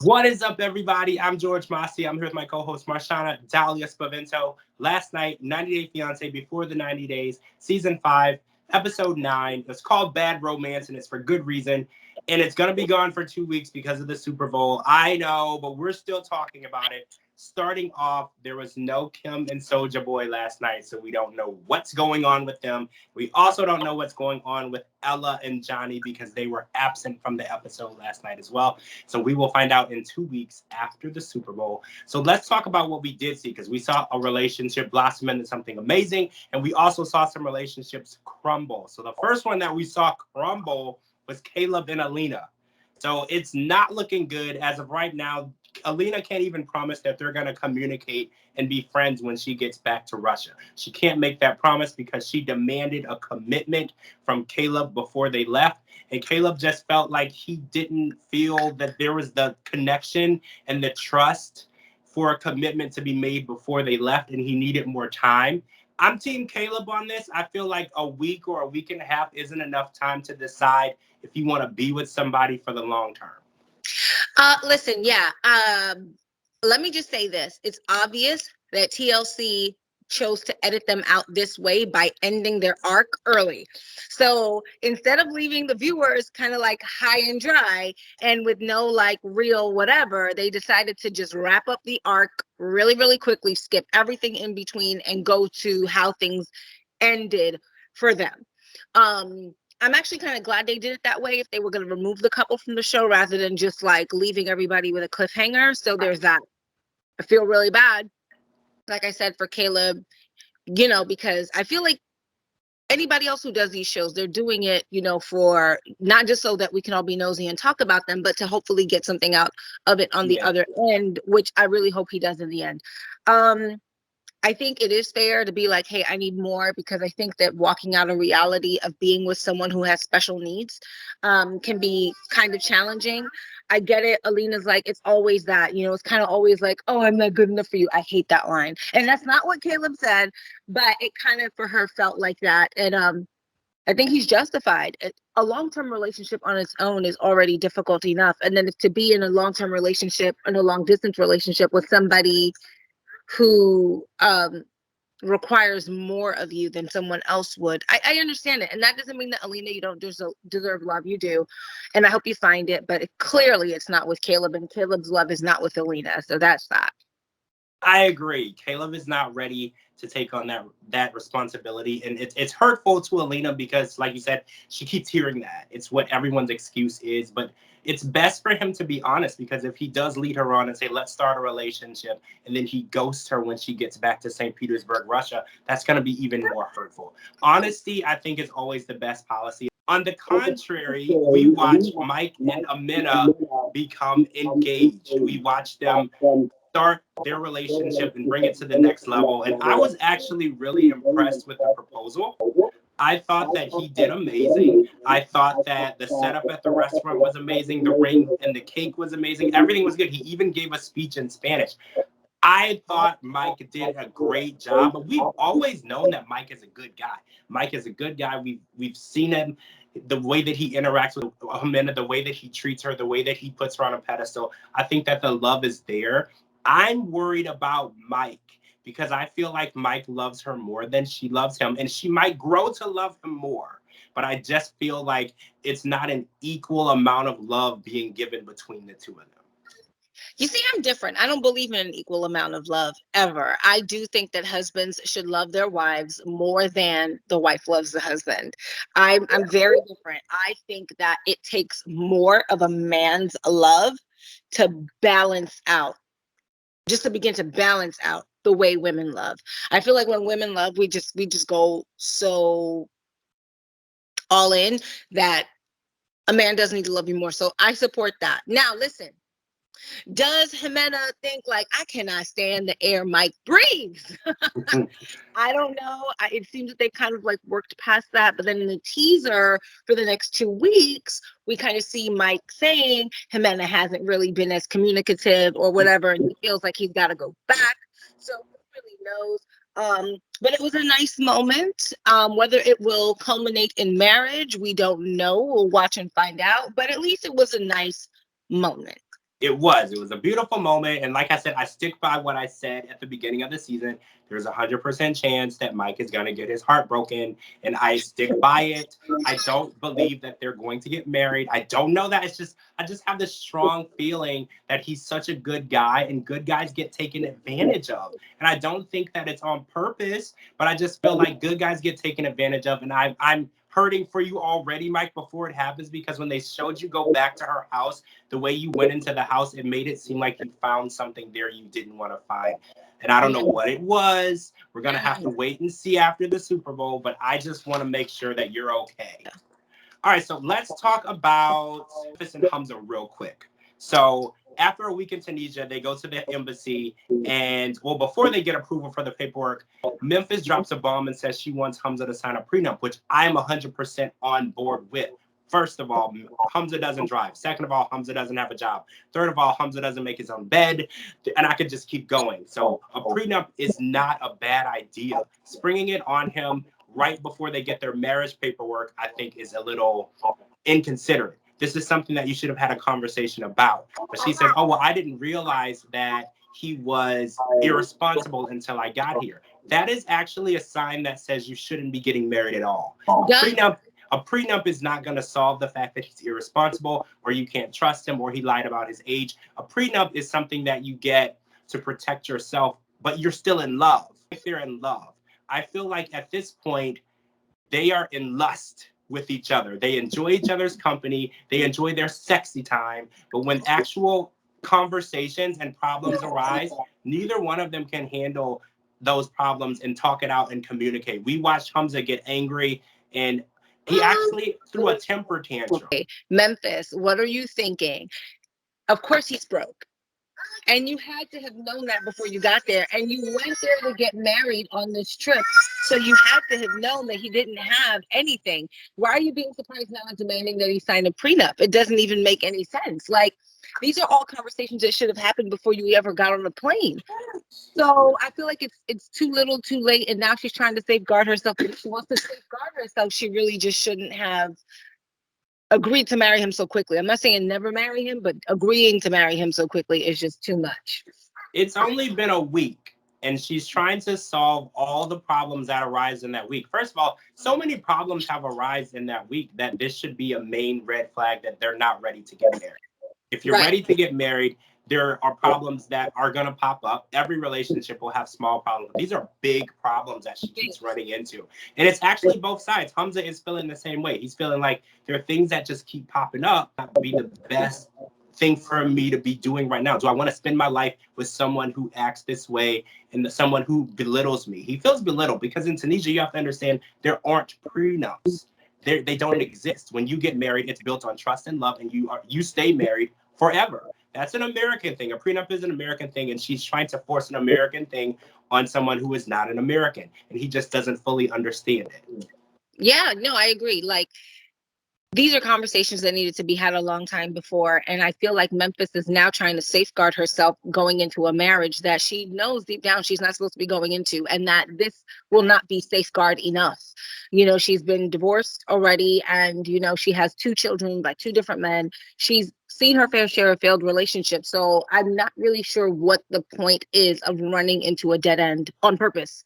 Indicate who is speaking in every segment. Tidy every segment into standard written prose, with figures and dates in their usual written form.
Speaker 1: What is up, everybody? I'm George Mossey. I'm here with my co-host Marshana Dahlia Spavento. Last night, 90 Day Fiance Before the 90 Days, Season 5, Episode 9. It's called Bad Romance, and it's for good reason. And it's going to be gone for 2 weeks because of the Super Bowl. I know, but we're still talking about it. Starting off, there was no Kim and Soulja Boy last night, so we don't know what's going on with them. We also don't know what's going on with Ella and Johnny because they were absent from the episode last night as well. So we will find out in 2 weeks after the Super Bowl. So let's talk about what we did see, because we saw a relationship blossom into something amazing, and we also saw some relationships crumble. So the first one that we saw crumble was Caleb and Alina. So it's not looking good as of right now. Alina can't even promise that they're going to communicate and be friends when she gets back to Russia. She can't make that promise because she demanded a commitment from Caleb before they left. And Caleb just felt like he didn't feel that there was the connection and the trust for a commitment to be made before they left, and he needed more time. I'm team Caleb on this. I feel like a week or a week and a half isn't enough time to decide if you want to be with somebody for the long term.
Speaker 2: Listen, yeah. Let me just say this. It's obvious that TLC chose to edit them out this way by ending their arc early. So instead of leaving the viewers kind of like high and dry and with no like real whatever, they decided to just wrap up the arc really, really quickly, skip everything in between, and go to how things ended for them. I'm actually kind of glad they did it that way if they were going to remove the couple from the show rather than just like leaving everybody with a cliffhanger. So there's that. I feel really bad, like I said, for Caleb, because I feel like anybody else who does these shows, they're doing it, for not just so that we can all be nosy and talk about them, but to hopefully get something out of it on the
Speaker 1: Yeah.
Speaker 2: other end, which I really hope he does in the end. I think it is fair to be like, hey, I need more, because I think that walking out a reality of being with someone who has special needs can be kind of challenging. I get it. Alina's like, it's always that, it's kind of always like, oh, I'm not good enough for you. I hate that line. And that's not what Caleb said, but it kind of for her felt like that. And I think he's justified. A long-term relationship on its own is already difficult enough. And then to be in a long-term relationship, in a long distance relationship with somebody who requires more of you than someone else would. I understand it. And that doesn't mean that, Alina, you don't deserve love. You do. And I hope you find it. But clearly it's not with Caleb, and Caleb's love is not with Alina. So that's that.
Speaker 1: I agree. Caleb is not ready to take on that responsibility, and it's hurtful to Alina because, like you said, she keeps hearing that. It's what everyone's excuse is, but it's best for him to be honest, because if he does lead her on and say, "Let's start a relationship," and then he ghosts her when she gets back to St. Petersburg, Russia, that's going to be even more hurtful. Honesty, I think, is always the best policy. On the contrary, we watch Mike and Amina become engaged. We watch them start their relationship and bring it to the next level. And I was actually really impressed with the proposal. I thought that he did amazing. I thought that the setup at the restaurant was amazing. The ring and the cake was amazing. Everything was good. He even gave a speech in Spanish. I thought Mike did a great job, but we've always known that Mike is a good guy. Mike is a good guy. We've seen him, the way that he interacts with Amanda, the way that he treats her, the way that he puts her on a pedestal. I think that the love is there. I'm worried about Mike because I feel like Mike loves her more than she loves him, and she might grow to love him more. But I just feel like it's not an equal amount of love being given between the two of them.
Speaker 2: You see, I'm different. I don't believe in an equal amount of love ever. I do think that husbands should love their wives more than the wife loves the husband. I'm very different. I think that it takes more of a man's love to balance out, just to begin to balance out the way women love. I feel like when women love, we just go so all in that a man does need to love you more. So I support that. Now, listen. Does Jimena think like, I cannot stand the air Mike breathes? I don't know. It seems that they kind of like worked past that. But then in the teaser for the next 2 weeks, we kind of see Mike saying Jimena hasn't really been as communicative or whatever. And he feels like he's got to go back. So who really knows? But it was a nice moment. Whether it will culminate in marriage, we don't know. We'll watch and find out. But at least it was a nice moment.
Speaker 1: It was. It was a beautiful moment. And like I said, I stick by what I said at the beginning of the season. There's a 100% chance that Mike is going to get his heart broken. And I stick by it. I don't believe that they're going to get married. I don't know that. I just have this strong feeling that he's such a good guy and good guys get taken advantage of. And I don't think that it's on purpose, but I just feel like good guys get taken advantage of. And I'm hurting for you already, Mike, before it happens, because when they showed you go back to her house, the way you went into the house, it made it seem like you found something there you didn't want to find. And I don't know what it was. We're going to have to wait and see after the Super Bowl, but I just want to make sure that you're okay. All right, so let's talk about Memphis and Hamza real quick. So after a week in Tunisia, they go to the embassy, and well, before they get approval for the paperwork, Memphis drops a bomb and says she wants Hamza to sign a prenup, which I'm 100% on board with. First of all, Hamza doesn't drive. Second of all, Hamza doesn't have a job. Third of all, Hamza doesn't make his own bed. And I could just keep going. So a prenup is not a bad idea. Springing it on him right before they get their marriage paperwork, I think is a little inconsiderate. This is something that you should have had a conversation about. But she says, oh, well, I didn't realize that he was irresponsible until I got here. That is actually a sign that says you shouldn't be getting married at all. A prenup is not going to solve the fact that he's irresponsible or you can't trust him or he lied about his age. A prenup is something that you get to protect yourself, but you're still in love. If they're in love, I feel like at this point, they are in lust with each other. They enjoy each other's company. They enjoy their sexy time. But when actual conversations and problems arise, neither one of them can handle those problems and talk it out and communicate. We watched Hamza get angry, and he actually threw a temper tantrum.
Speaker 2: Memphis, what are you thinking? Of course he's broke. And you had to have known that before you got there. And you went there to get married on this trip. So you had to have known that he didn't have anything. Why are you being surprised now and demanding that he sign a prenup? It doesn't even make any sense. Like, these are all conversations that should have happened before you ever got on the plane. So I feel like it's too little, too late. And now she's trying to safeguard herself. But if she wants to safeguard herself, she really just shouldn't have agreed to marry him so quickly. I'm not saying never marry him, but agreeing to marry him so quickly is just too much.
Speaker 1: It's only been a week, and she's trying to solve all the problems that arise in that week. First of all, so many problems have arisen in that week that this should be a main red flag that they're not ready to get married. If you're ready to get married, there are problems that are going to pop up. Every relationship will have small problems. These are big problems that she keeps running into. And it's actually both sides. Hamza is feeling the same way. He's feeling like there are things that just keep popping up. That would be the best thing for me to be doing right now. Do I want to spend my life with someone who acts this way and someone who belittles me? He feels belittled because in Tunisia, you have to understand there aren't prenups. They don't exist. When you get married, it's built on trust and love, and you stay married forever. That's an American thing. A prenup is an American thing, and she's trying to force an American thing on someone who is not an American, and he just doesn't fully understand it.
Speaker 2: Yeah, no, I agree. Like, these are conversations that needed to be had a long time before. And I feel like Memphis is now trying to safeguard herself going into a marriage that she knows deep down she's not supposed to be going into, and that this will not be safeguard enough. You know, she's been divorced already, and, you know, she has 2 children by 2 different men. She's seen her fair share of failed relationships. So I'm not really sure what the point is of running into a dead end on purpose.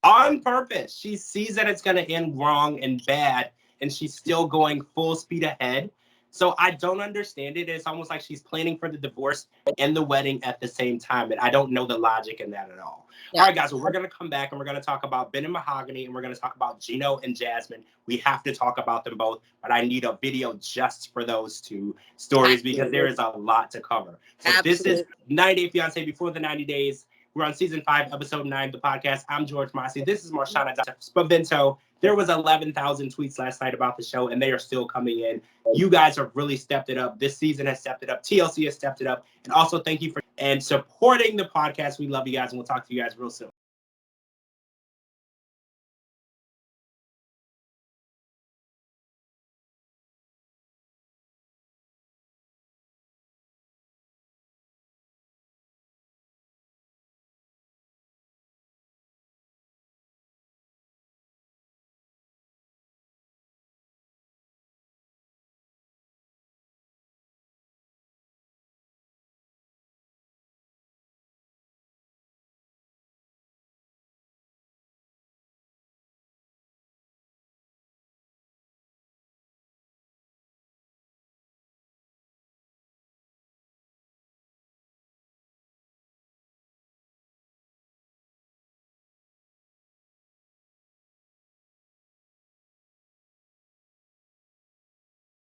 Speaker 1: On purpose. She sees that it's going to end wrong and bad, and she's still going full speed ahead. So I don't understand it. It's almost like she's planning for the divorce and the wedding at the same time. And I don't know the logic in that at all. Yeah. All right, guys, well, we're going to come back and we're going to talk about Ben and Mahogany, and we're going to talk about Gino and Jasmine. We have to talk about them both, but I need a video just for those 2 stories because there is a lot to cover. So This is 90 Day Fiance Before the 90 Days. We're on season 5, episode 9 of the podcast. I'm George Mossey. This is Marshana Dahlia. There was 11,000 tweets last night about the show, and they are still coming in. You guys have really stepped it up. This season has stepped it up. TLC has stepped it up. And also, thank you for supporting the podcast. We love you guys, and we'll talk to you guys real soon.